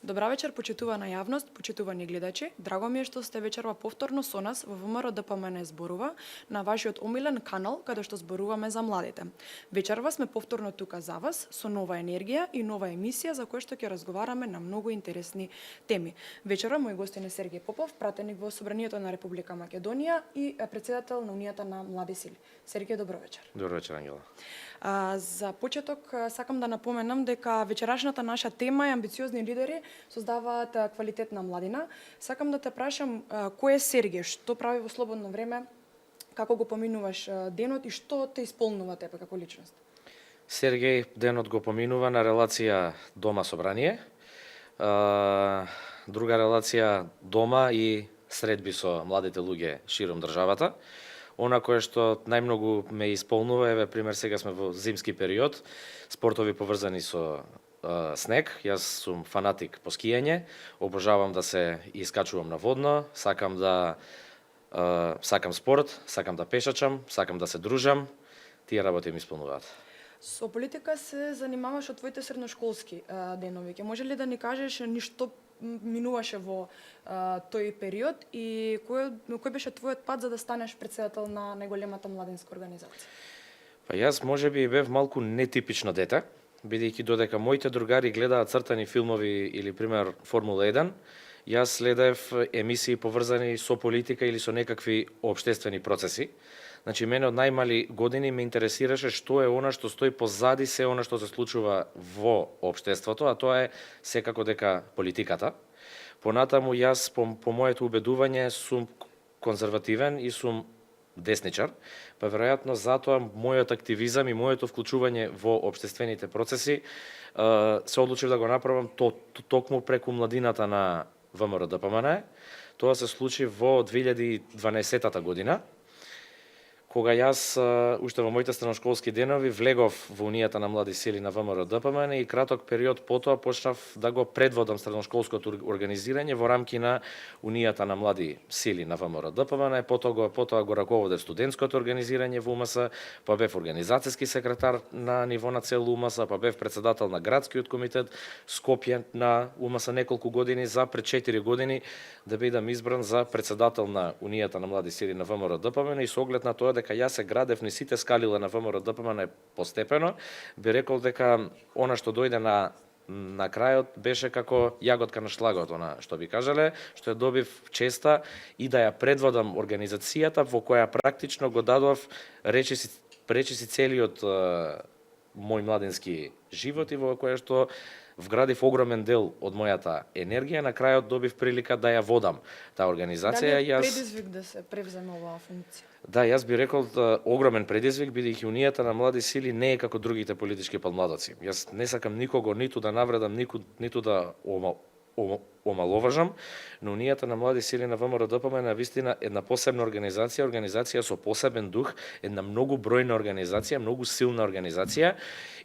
Добра вечер, почитувана јавност, почитувани гледачи. Драго ми е што сте вечерва повторно со нас во ВМРО ДПМН зборува на вашиот омилен канал каде што зборуваме за младите. Вечерва сме повторно тука за вас со нова енергија и нова емисија за која што ќе разговараме на многу интересни теми. Вечерва мој гостин е Сергеј Попов, пратеник во Собранието на Република Македонија и председател на Унијата на млади сили. Сергеј, добро вечер. Добро вечер, Ангела. За почеток сакам да напоменам дека вечерашната наша тема е амбициозни лидери создаваат квалитетна младина. Сакам да те прашам кој е Сергеј, што прави во слободно време, како го поминуваш денот и што те исполнува тебе како личност? Сергеј денот го поминува на релација дома-собрание, друга релација дома и средби со младите луѓе широм државата. Она кое што најмногу ме исполнува, еве пример, сега сме во зимски период, спортови поврзани со снег. Јас сум фанатик по скијање, обожавам да се искачувам на водно, сакам спорт, сакам да пешачам, сакам да се дружам. Тие работи ми исполнуваат. Со политика се занимаваш од твоите средношколски денови. Ке може ли да ни кажеш ништо минуваше во тој период и кој беше твојот пат за да станеш председател на најголемата младинска организација? Па јас можеби бев малку нетипично дете, бидејќи додека моите другари гледаат цртани филмови или пример Формула 1, јас следев емисии поврзани со политика или со некакви општествени процеси. Значи, мене од најмали години ме интересираше што е она што стои позади се она што се случува во општеството, а тоа е секако дека политиката. Понатаму јас по моето убедување сум конзервативен и сум десничар, па веројатно затоа мојот активизам и моето вклучување во општествените процеси се одлучив да го направам токму преку младината на ВМРО ДПМН. Тоа се случи во 2012 година, кога јас, уште во моите средношколски денови, влегов во Унијата на млади сили на ВМРО ДПМН и краток период потоа почнав да го предводам средношколското организирање во рамки на Унијата на млади сили на ВМРО ДПМН, потоа го раководев студентското организирање во УМС, па бев организацијски секретар на ниво на цел УМС, па бев председател на градскиот комитет Скопје на УМС неколку години, за пред 4 години да бидам избран за председател на Унијата на млади сили на VOA ДПМН и со оглед на тоа дека јас се градев низ сите скалила на ВМРО ДПМН постепено, би рекол дека она што дојде на крајот беше како јаготка на шлагот, она што би кажале, што ја добив честа и да ја предводам организацијата во која практично го дадов речиси целиот мој младенски живот и во која што вградив огромен дел од мојата енергија, на крајот добив прилика да ја водам таа организација. Дали е предизвик да се превземе оваа функција? Да, јас би рекол огромен предизвик, бидејќи Унијата на млади сили не е како другите политички подмладоци. Јас не сакам никого ниту да навредам, ниту да омаловажам, но Унијата на млади сили на ВМРО ДПМН е вистина една посебна организација со посебен дух, една многу бројна организација, многу силна организација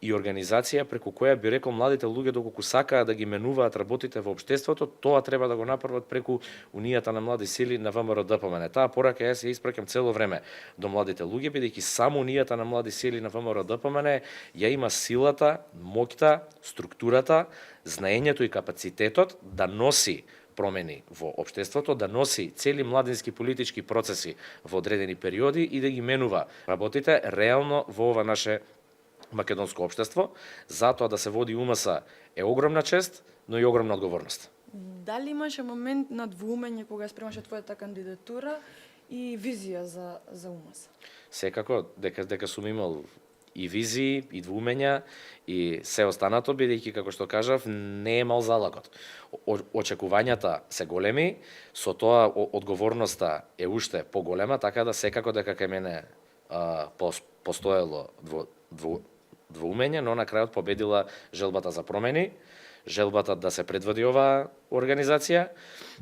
и организација преку која би рекол младите луѓе доколку сакаат да ги менуваат работите во општеството, тоа треба да го направат преку Унијата на млади сили на ВМРО ДПМН. Таа порака јас ја испраќам цело време до младите луѓе, бидејќи само Унијата на млади сили на ВМРО ДПМН ја има силата, моќта, структурата, знаењето и капацитетот да носи промени во општеството, да носи цели младински политички процеси во одредени периоди и да ги менува работите реално во ова наше македонско општество. Затоа да се води УМС е огромна чест, но и огромна одговорност. Дали имаше момент на двоумење кога спремаше твојата кандидатура и визија за УМС? Секако, дека сум имал и визии, и двоумења, и се останато, бидејќи, како што кажав, не е мал залакот. Очекувањата се големи, со тоа одговорноста е уште поголема, така да секако дека кај мене постоело двоумење, но на крајот победила желбата за промени, желбата да се предводи оваа организација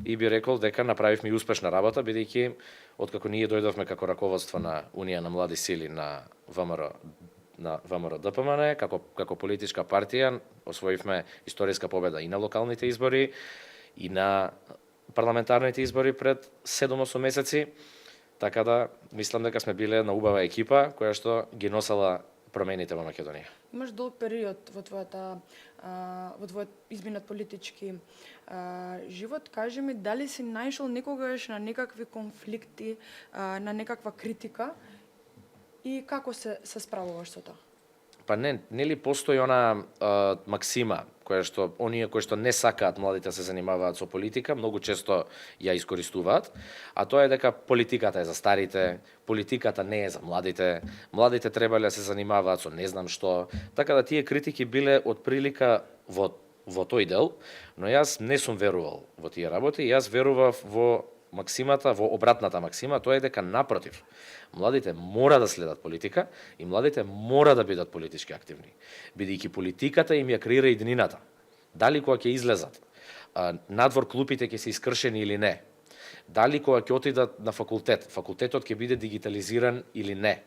и би рекол дека направивме и успешна работа, бидејќи откако ние дојдовме како раководство на Унија на млади сили на ВМРО ДПМН, како политичка партија, освоивме историска победа и на локалните избори, и на парламентарните избори пред 7-8 месеци, така да мислам дека сме биле една убава екипа која што ги носела промените во Македонија. Имаш долг период во твојот изминат политички живот. Кажи ми, дали си наишол некогаш на некакви конфликти, на некаква критика и како се справуваш со тоа? Па нели постои она максима која што оние кои што не сакаат младите се занимаваат со политика, многу често ја искористуваат, а тоа е дека политиката е за старите, политиката не е за младите, младите требале да се занимаваат со не знам што, така да тие критики биле од прилика во тој дел, но јас не сум верувал во тие работи, јас верував во максимата, во обратната максима, тоа е дека напротив, младите мора да следат политика и младите мора да бидат политички активни, бидејќи политиката им ја креира иднината. Дали кога ќе излезат, надвор клупите ќе се искршени или не, дали кога ќе отидат на факултет, факултетот ќе биде дигитализиран или не,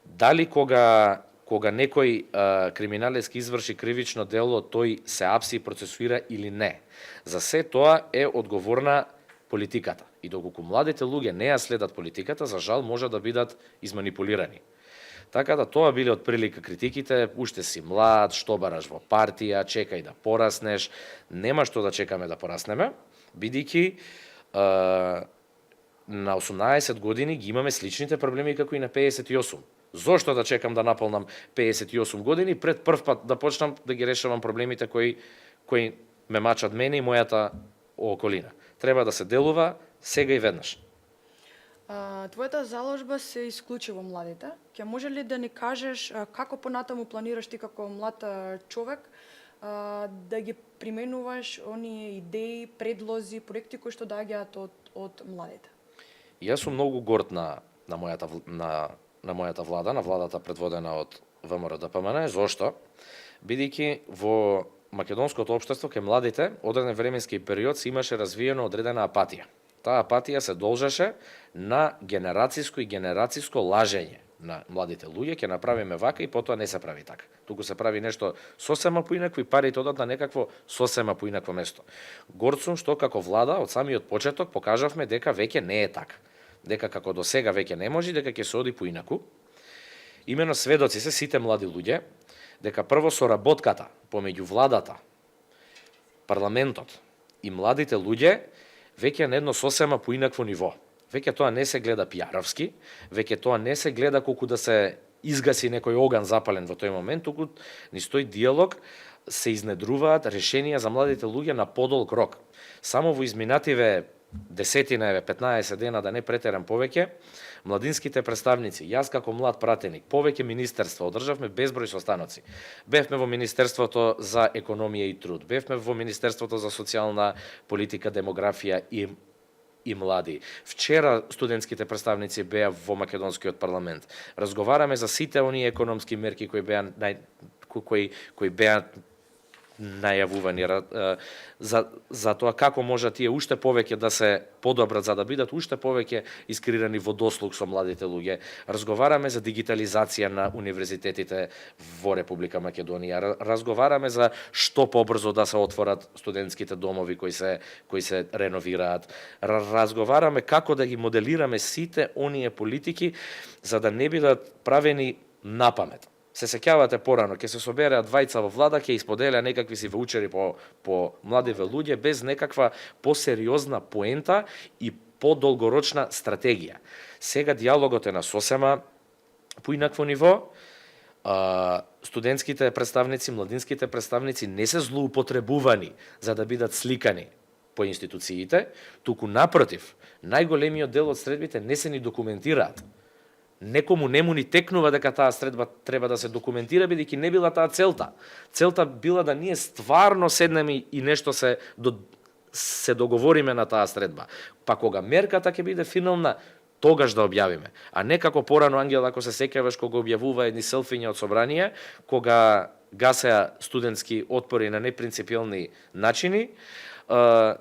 дали кога некој криминалец ќе изврши кривично дело, тој се апси и процесуира или не. За се тоа е одговорна политиката. И доколку младите луѓе не ја следат политиката, за жал може да бидат изманипулирани. Така да тоа биле од прилика критиките, уште си млад, што бараш во партија, чекај да пораснеш, нема што да чекаме да пораснеме, бидејќи на 18 години ги имаме сличните проблеми како и на 58. Зошто да чекам да наполнам 58 години пред прв пат да почнам да ги решавам проблемите кои ме мачат мене и мојата околина? Треба да се делува сега и веднаш. Твојата заложба се исклучи во младите. Ќе може ли да ни кажеш како понатаму планираш ти како млад човек да ги применуваш оние идеи, предлози, проекти кои што доаѓаат од младите? Јас сум многу горд на мојата влада, на владата предводена од ВМРО ДПМН. Зошто? Бидејќи во македонското општество кај младите одреден временски период се имаше развиено одредена апатија. Таа апатија се должеше на генерациско и генерациско лажење на младите луѓе, ќе направиме вака и потоа не се прави така. Туку се прави нешто сосема поинакво и парите одат на некакво сосема поинакво место. Горд сум што како влада од самиот почеток покажавме дека веќе не е така. Дека како до сега веќе не може, дека ќе се оди поинаку. Имено сведоци се сите млади луѓе дека прво соработката помеѓу владата, парламентот и младите луѓе веќе е на едно сосема поинакво ниво. Веќе тоа не се гледа пијаровски, веќе тоа не се гледа колку да се изгаси некој оган запален во тој момент, туку низ тој диалог се изнедруваат решенија за младите луѓе на подолг рок. Само во изминативе 10-15 дена, да не претерам повеќе, младинските представници, јас како млад пратеник, повеќе министерства, одржавме безброј состаноци. Бевме во Министерството за економија и труд, бевме во Министерството за социјална политика, демографија и млади. Вчера студентските представници беа во македонскиот парламент. Разговараме за сите оние економски мерки кои беа најавувани за тоа како може тие уште повеќе да се подобрат за да бидат уште повеќе искрирани во дослуг со младите луѓе. Разговараме за дигитализација на универзитетите во Република Македонија. Разговараме за што побрзо да се отворат студентските домови кои се реновираат. Разговараме како да ги моделираме сите оние политики за да не бидат правени напамет. Се сеќавате порано, ќе се собереа двајца во влада, ќе исподелеа некакви си ваучери по младиве луѓе без некаква посериозна поента и подолгорочна стратегија. Сега диалогот е на сосема поинакво ниво. Студентските представници, младинските представници не се злоупотребувани за да бидат сликани по институциите, туку напротив, најголемиот дел од средбите не се ни документираат. Некому не му ни текнува дека таа средба треба да се документира, бидејќи не била таа целта. Целта била да ние стварно седнеме и нешто се договориме на таа средба. Па кога мерката ќе биде финална, тогаш да објавиме. А не како порано, Ангел, ако се сеќаваш, кога објавува едни селфиња од собрание, кога гасеа студентски отпори на непринципиелни начини,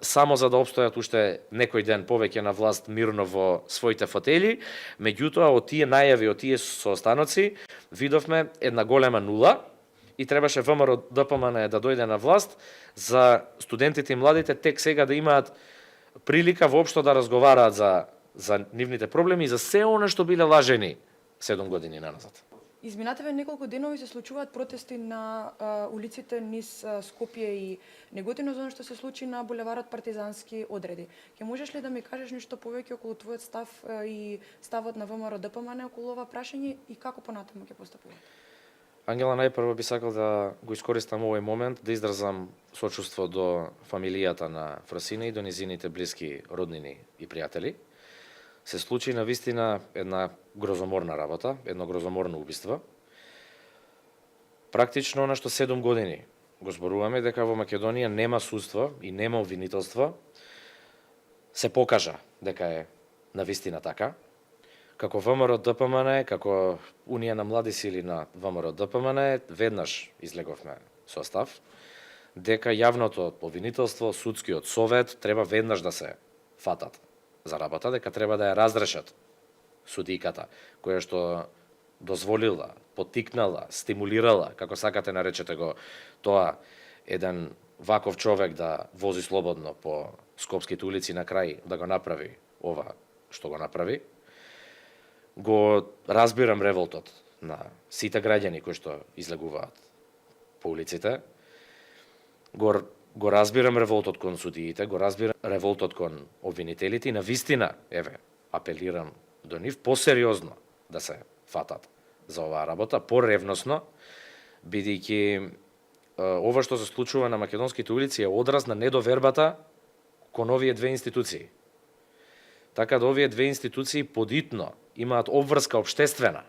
само за да обстојат уште некој ден повеќе на власт мирно во своите фотели. Меѓутоа, од тие најави, од тие состаноци, видовме една голема нула и требаше ВМРО ДПМН да дојде на власт за студентите и младите тек сега да имаат прилика воопшто да разговараат за нивните проблеми и за се оно што биле лажени 7 години наназад. Изминативе неколку денови се случуваат протести на улиците низ Скопје и Неготино за што се случи на булеварот Партизански одреди. Ќе можеш ли да ми кажеш нешто повеќе околу твојот став и ставот на ВМРО ДПМН околу ова прашање и како понатаму ќе постапувате? Ангела, најпрво би сакал да го искористам овој момент да изразам сочувство до фамилијата на Фросина и до низините блиски роднини и пријатели. Се случи на вистина една грозоморна работа, едно грозоморно убиство. Практично на што 7 години го зборуваме дека во Македонија нема судство и нема обвинителство, се покажа дека е на вистина така. Како ВМРО ДПМН, како Унија на млади сили на ВМРО ДПМН, веднаш излеговме со став дека јавното обвинителство, судскиот совет треба веднаш да се фатат за работа, дека треба да ја разрешат судиката, која што дозволила, поттикнала, стимулирала, како сакате наречете го тоа, еден ваков човек да вози слободно по скопските улици на крај да го направи ова што го направи. Го разбирам револтот на сите граѓани кои што излегуваат по улиците. Го разбирам револтот кон судиите, го разбирам револтот кон обвинителите и на вистина, еве, апелирам до нив посериозно да се фатат за оваа работа, поревносно, бидејќи ова што се случува на македонските улици е одраз на недовербата кон овие две институции. Така да овие две институции подитно имаат обврска општествена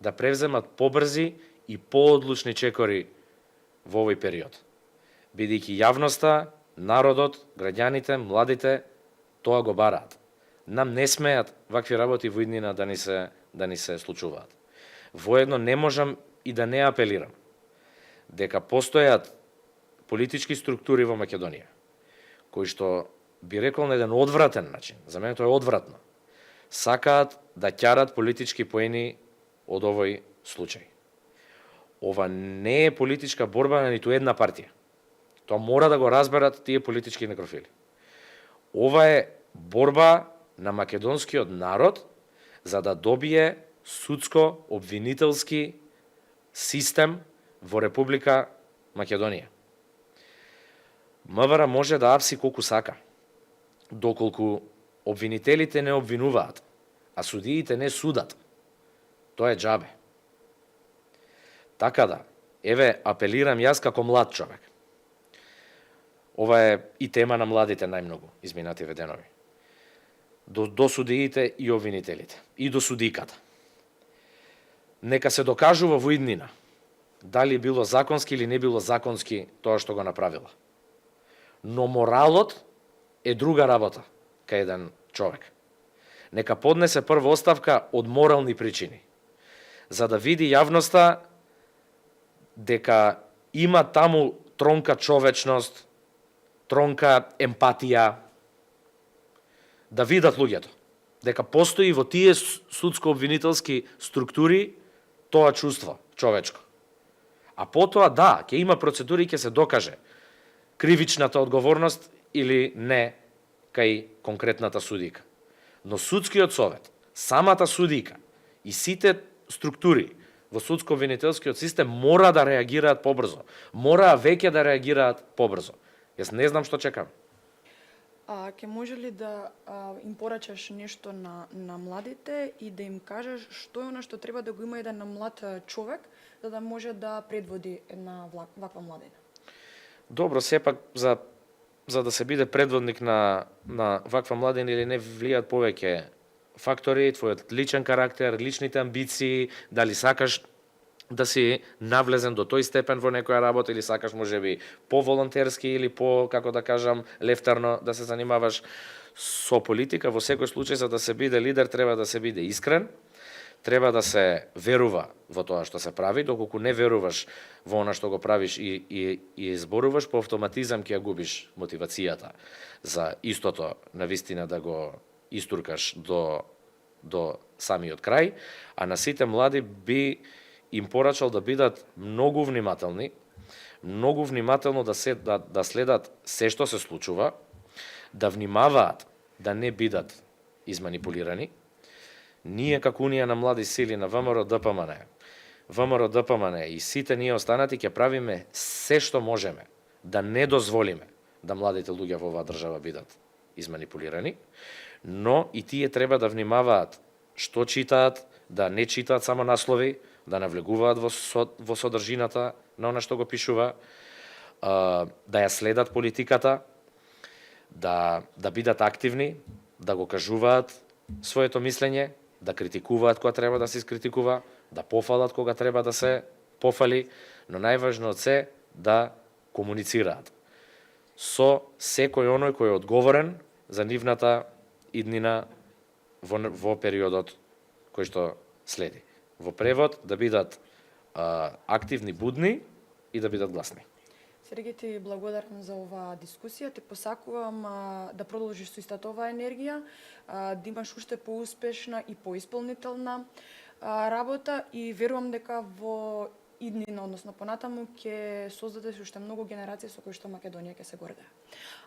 да превземат побрзи и поодлучни чекори во овој период. Бидејќи јавноста, народот, граѓаните, младите тоа го бараат. Нам не смеат вакви работи во иднина да ни се случуваат. Воедно не можам и да не апелирам дека постојат политички структури во Македонија кои што би рекол на еден одвратен начин, за мене тоа е одвратно, сакаат да ќарат политички поени од овој случај. Ова не е политичка борба на ниту една партија. Тоа мора да го разберат тие политички некрофили. Ова е борба на македонскиот народ за да добие судско-обвинителски систем во Република Македонија. МВР може да апси колку сака, доколку обвинителите не обвинуваат, а судиите не судат. Тоа е џабе. Така да, еве, апелирам јас како млад човек. Ова е и тема на младите најмногу изминативе денови. До судиите и обвинителите, и до судиката. Нека се докажува во иднина дали било законски или не било законски тоа што го направила. Но моралот е друга работа кај еден човек. Нека поднесе прва оставка од морални причини, за да види јавноста дека има таму тронка човечност, тронка емпатија, да видат луѓето, дека постои во тие судско-обвинителски структури тоа чувство човечко. А потоа, да, ќе има процедури и ќе се докаже кривичната одговорност или не кај конкретната судика. Но судскиот совет, самата судика и сите структури во судско-обвинителскиот систем мора да реагираат побрзо. Мора веќе да реагираат побрзо. Јас не знам што чекам. Ќе може ли да им порачаш нешто на младите и да им кажеш што е она што треба да го има еден млад човек за да може да предводи една ваква младина? Добро, сепак за да се биде предводник на ваква младина или не влијат повеќе фактори, твојот личен карактер, личните амбиции, дали сакаш да си навлезен до тој степен во некоја работа или сакаш можеби по-волонтерски или како да кажам, лефтарно да се занимаваш со политика. Во секој случај, за да се биде лидер, треба да се биде искрен, треба да се верува во тоа што се прави, доколку не веруваш во она што го правиш и зборуваш, по автоматизам ќе ја губиш мотивацијата за истото навистина да го истуркаш до самиот крај, а на сите млади би им порачал да бидат многу внимателни, многу внимателно да следат се што се случува, да внимаваат да не бидат изманипулирани. Ние како Унија на млади сили на ВМРО ДПМН ВМРО ДПМН и сите ние останати ќе правиме се што можеме да не дозволиме да младите луѓе во оваа држава бидат изманипулирани, но и тие треба да внимаваат што читаат, да не читаат само наслови, да навлегуваат во содржината на она што го пишува, да ја следат политиката, да бидат активни, да го кажуваат своето мислење, да критикуваат кога треба да се искритикува, да пофалат кога треба да се пофали, но најважно од се да комуницираат со секој оној кој е одговорен за нивната иднина во периодот кој што следи. Во превод да бидат активни, будни и да бидат гласни. Сергеј, ти благодарам за оваа дискусија. Те посакувам да продолжиш со истата оваа енергија, да имаш уште поуспешна и поисполнителна работа и верувам дека во иднина, односно понатаму, ќе создадеш уште многу генерации со кои што Македонија ќе се гордее.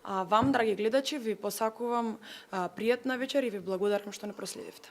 Вам, драги гледачи, ви посакувам пријатна вечер и ви благодарам што не проследивте.